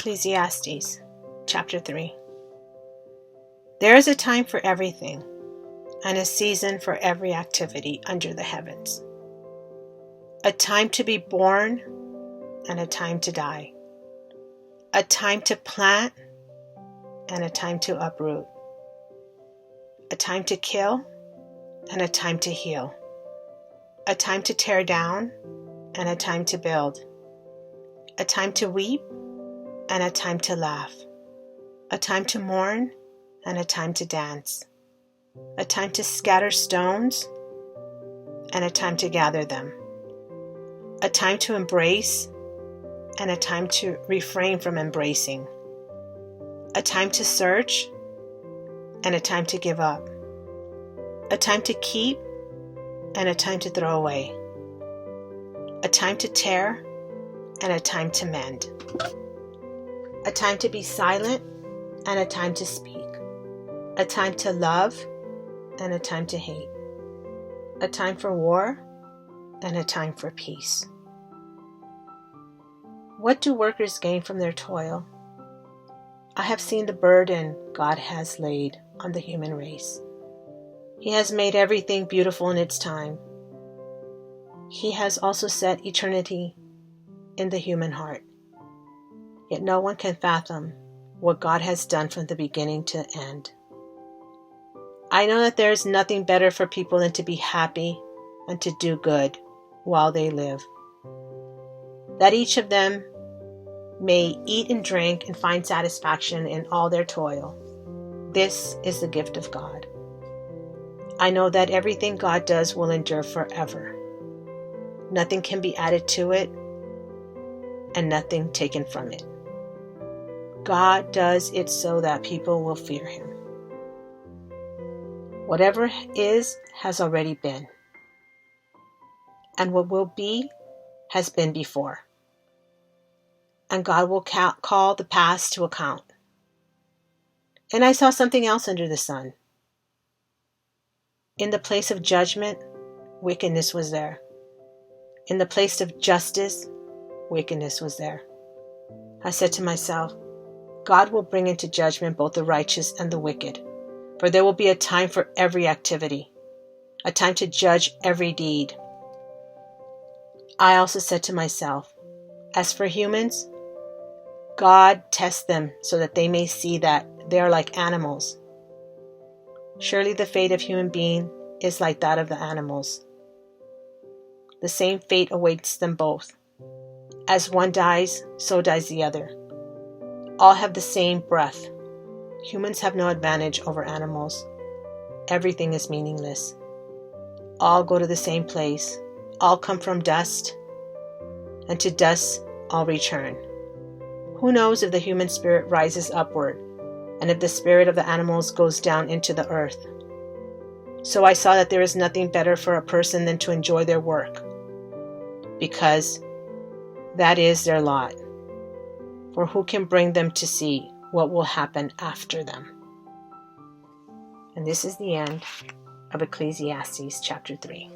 Ecclesiastes chapter 3. There is a time for everything, and a season for every activity under the heavens. A time to be born and a time to die. A time to plant and a time to uproot. A time to kill and a time to heal. A time to tear down and a time to build. A time to weep and a time to laugh. A time to mourn and a time to dance. A time to scatter stones and a time to gather them. A time to embrace and a time to refrain from embracing. A time to search and a time to give up. A time to keep and a time to throw away. A time to tear and a time to mend. A time to be silent and a time to speak. A time to love and a time to hate. A time for war and a time for peace. What do workers gain from their toil? I have seen the burden God has laid on the human race. He has made everything beautiful in its time. He has also set eternity in the human heart. Yet no one can fathom what God has done from the beginning to end. I know that there is nothing better for people than to be happy and to do good while they live. That each of them may eat and drink and find satisfaction in all their toil. This is the gift of God. I know that everything God does will endure forever. Nothing can be added to it and nothing taken from it. God does it so that people will fear Him. Whatever is has already been, and what will be has been before. And God will call the past to account. And I saw something else under the sun. In the place of judgment, wickedness was there. In the place of justice, wickedness was there. I said to myself, God will bring into judgment both the righteous and the wicked, for there will be a time for every activity, a time to judge every deed. I also said to myself, as for humans, God tests them so that they may see that they are like animals. Surely the fate of human being is like that of the animals. The same fate awaits them both. As one dies, so dies the other. All have the same breath. Humans have no advantage over animals. Everything is meaningless. All go to the same place. All come from dust, and to dust all return. Who knows if the human spirit rises upward, and if the spirit of the animals goes down into the earth? So I saw that there is nothing better for a person than to enjoy their work, because that is their lot. For who can bring them to see what will happen after them? And this is the end of Ecclesiastes chapter 3.